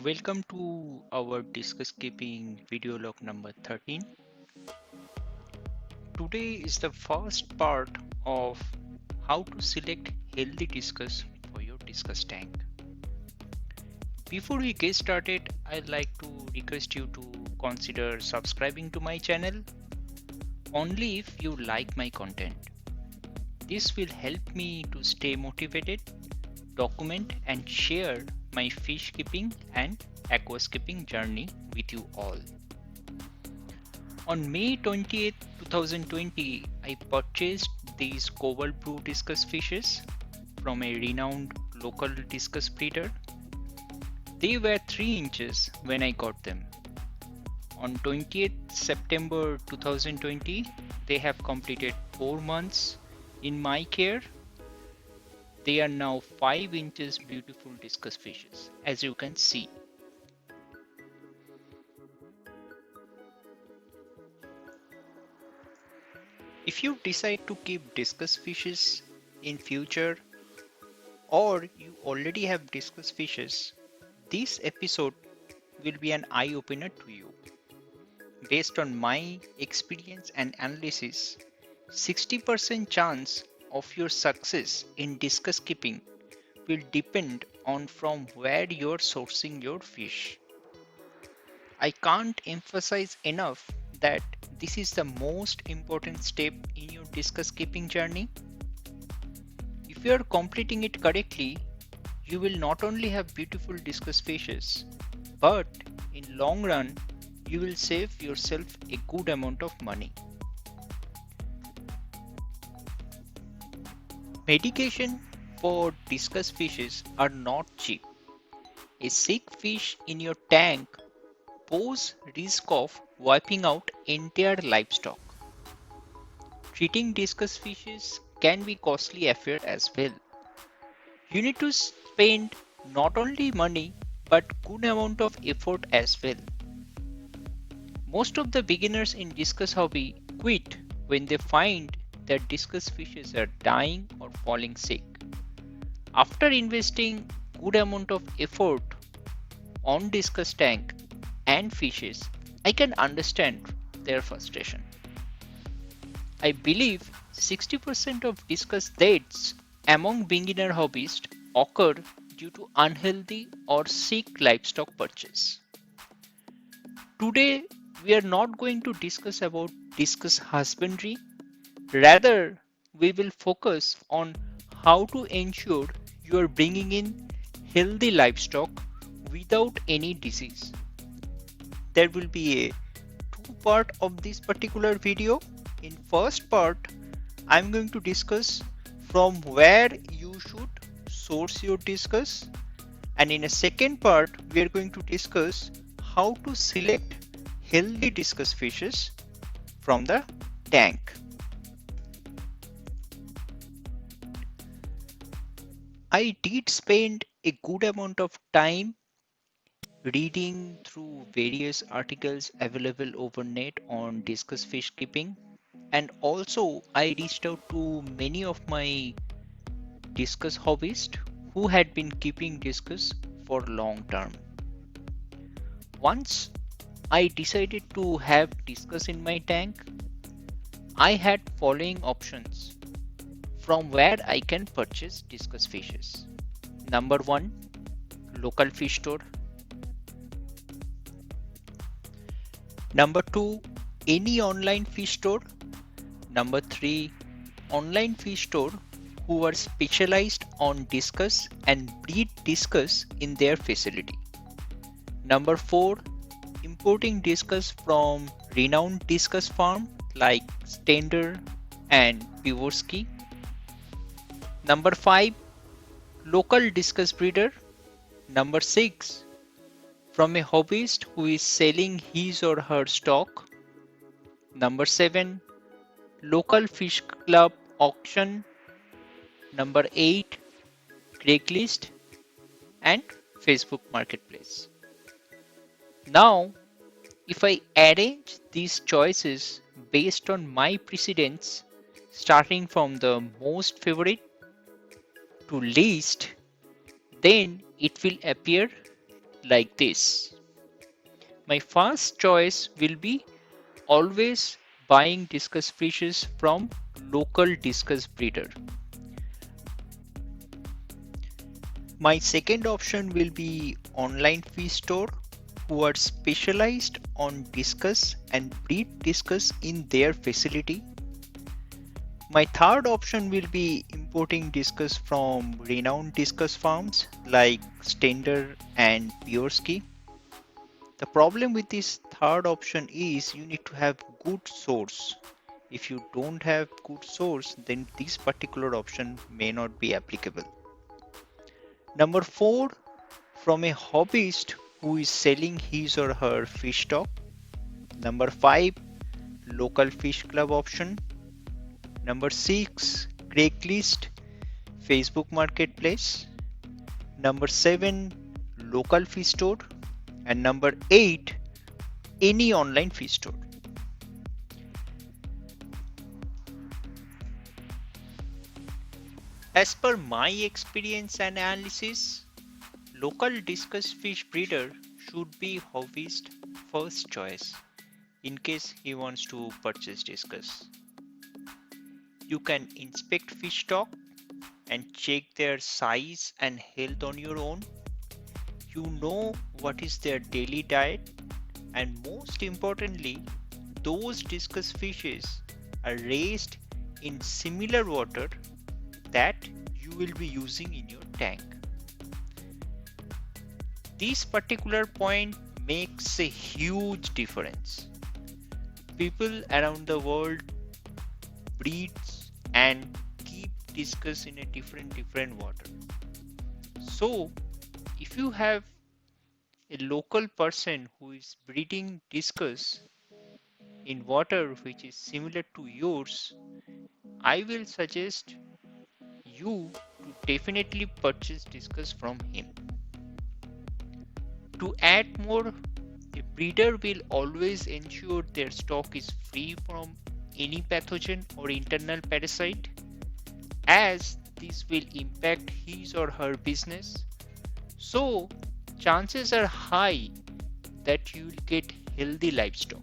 Welcome to our discus keeping video log number 13. Today is the first part of how to select healthy discus for your discus tank. Before we get started, I'd like to request you to consider subscribing to my channel only if you like my content. This will help me to stay motivated, document and share my fish keeping and aquascaping journey with you all. On May 20th, 2020, I purchased these cobalt blue discus fishes from a renowned local discus breeder. They were 3 inches when I got them. On 20th September 2020, they have completed 4 months in my care. They are now 5 inches beautiful discus fishes, as you can see. If you decide to keep discus fishes in future or you already have discus fishes, this episode will be an eye-opener to you. Based on my experience and analysis, 60% chance of your success in discus keeping will depend on from where you're sourcing your fish. I can't emphasize enough that this is the most important step in your discus keeping journey. If you are completing it correctly, you will not only have beautiful discus fishes, but in long run, you will save yourself a good amount of money. Medication for discus fishes are not cheap. A sick fish in your tank pose risk of wiping out entire livestock. Treating discus fishes can be costly affair as well. You need to spend not only money but good amount of effort as well. Most of the beginners in discus hobby quit when they find that discus fishes are dying or falling sick. After investing good amount of effort on discus tank and fishes, I can understand their frustration. I believe 60% of discus deaths among beginner hobbyists occur due to unhealthy or sick livestock purchase. Today, we are not going to discuss about discus husbandry. Rather, we will focus on how to ensure you are bringing in healthy livestock without any disease. There will be a two-part of this particular video. In first part, I'm going to discuss from where you should source your discus, and in a second part, we are going to discuss how to select healthy discus fishes from the tank. I did spend a good amount of time reading through various articles available over net on discus fish keeping, and also I reached out to many of my discus hobbyists who had been keeping discus for long term. Once I decided to have discus in my tank, I had following options from where I can purchase discus fishes. Number 1, local fish store. Number 2, any online fish store. Number 3, online fish store who are specialized on discus and breed discus in their facility. Number 4, importing discus from renowned discus farm like Stender and Pivorsky. Number 5, local discus breeder. Number 6, from a hobbyist who is selling his or her stock. Number 7, local fish club auction. Number 8, Craigslist and Facebook Marketplace. Now, if I arrange these choices based on my precedence, starting from the most favorite to least, then it will appear like this. My first choice will be always buying discus fishes from local discus breeder. My second option will be online fish store who are specialized on discus and breed discus in their facility. My third option will be importing discus from renowned discus farms like Stender and Piorsky. The problem with this third option is you need to have good source. If you don't have good source, then this particular option may not be applicable. Number 4, from a hobbyist who is selling his or her fish stock. Number 5, local fish club option. Number 6, Craigslist, Facebook Marketplace. Number 7, local fish store. And number 8, any online fish store. As per my experience and analysis, local discus fish breeder should be hobbyist first choice in case he wants to purchase discus. You can inspect fish stock and check their size and health on your own. You know what is their daily diet, and most importantly, those discus fishes are raised in similar water that you will be using in your tank. This particular point makes a huge difference. People around the world breed and keep discus in a different water. So if you have a local person who is breeding discus in water which is similar to yours, I will suggest you to definitely purchase discus from him. To add more, a breeder will always ensure their stock is free from any pathogen or internal parasite, as this will impact his or her business. So chances are high that you will get healthy livestock.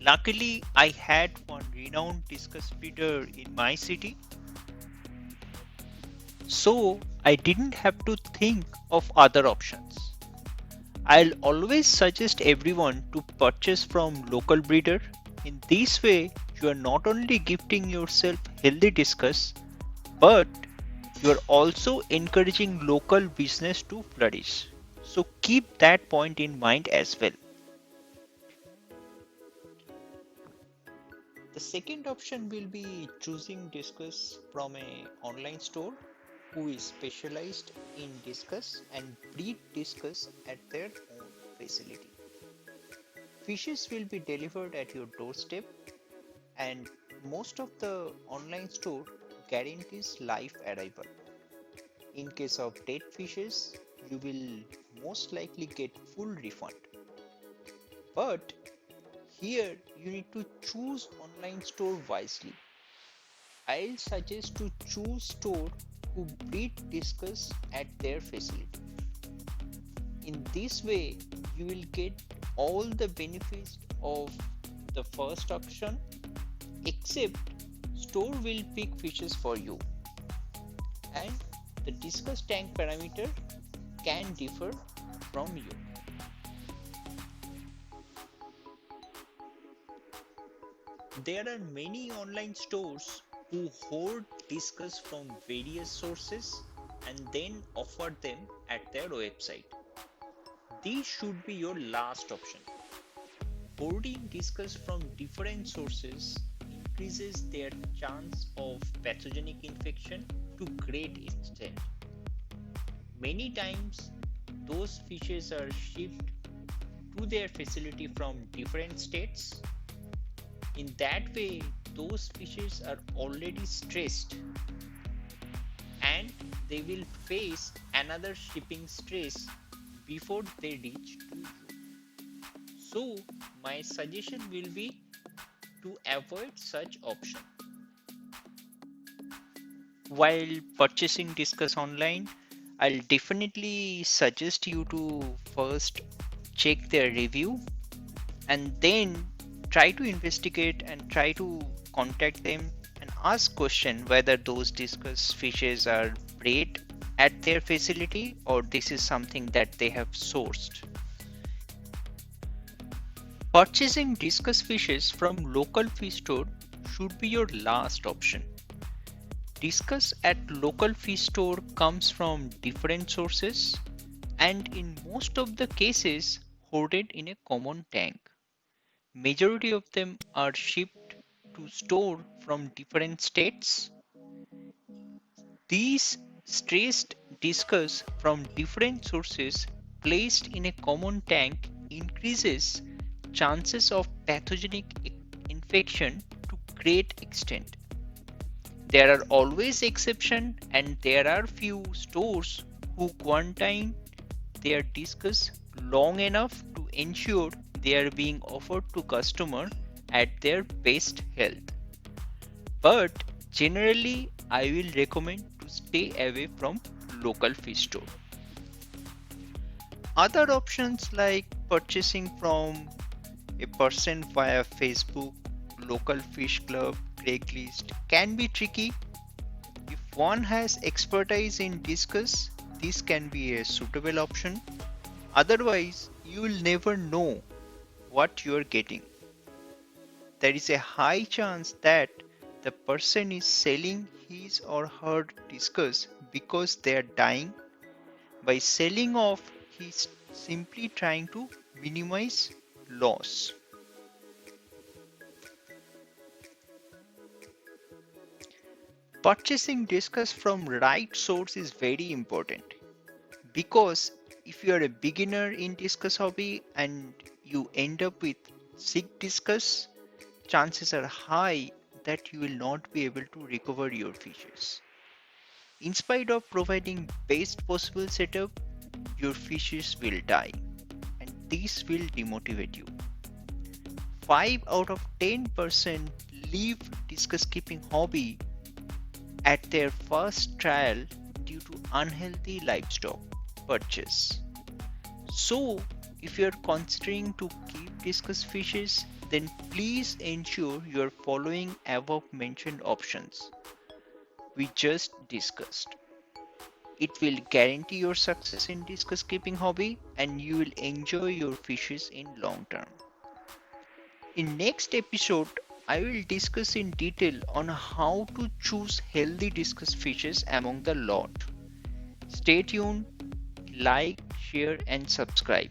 Luckily, I had one renowned discus breeder in my city, so I didn't have to think of other options. I'll always suggest everyone to purchase from local breeder. In this way, you are not only gifting yourself healthy discus, but you are also encouraging local business to flourish. So keep that point in mind as well. The second option will be choosing discus from a online store who is specialized in discus and breed discus at their own facility. Fishes will be delivered at your doorstep, and most of the online store guarantees live arrival. In case of dead fishes, you will most likely get full refund. But here you need to choose online store wisely. I'll suggest to choose store who breed discus at their facility. In this way, you will get all the benefits of the first option, except store will pick fishes for you, and the discus tank parameter can differ from you. There are many online stores who hoard discus from various sources and then offer them at their website. This should be your last option. Hoarding discus from different sources increases their chance of pathogenic infection to great extent. Many times, those fishes are shipped to their facility from different states. In that way, those fishes are already stressed and they will face another shipping stress before they reach to you. So, my suggestion will be to avoid such option. While purchasing discus online, I'll definitely suggest you to first check their review and then try to investigate and try to contact them and ask question whether those discus fishes are bred at their facility or this is something that they have sourced. Purchasing discus fishes from local fish store should be your last option. Discus at local fish store comes from different sources and in most of the cases hoarded in a common tank. Majority of them are shipped to store from different states. These stressed discus from different sources placed in a common tank increases chances of pathogenic infection to great extent. There are always exceptions and there are few stores who quarantine their discus long enough to ensure they are being offered to customer at their best health. But generally I will recommend to stay away from local fish store. Other options like purchasing from a person via Facebook, local fish club, Craigslist can be tricky. If one has expertise in discus, this can be a suitable option. Otherwise, you will never know what you are getting. There is a high chance that the person is selling his or her discus because they are dying. By selling off, he's simply trying to minimize loss. Purchasing discus from right source is very important because if you are a beginner in discus hobby and you end up with sick discus, chances are high that you will not be able to recover your fishes. In spite of providing best possible setup, your fishes will die and this will demotivate you. 5 out of 10% leave discus keeping hobby at their first trial due to unhealthy livestock purchase. So, if you are considering to keep discus fishes, then please ensure you are following above mentioned options we just discussed. It will guarantee your success in discus keeping hobby and you will enjoy your fishes in long term. In next episode, I will discuss in detail on how to choose healthy discus fishes among the lot. Stay tuned, like, share and subscribe.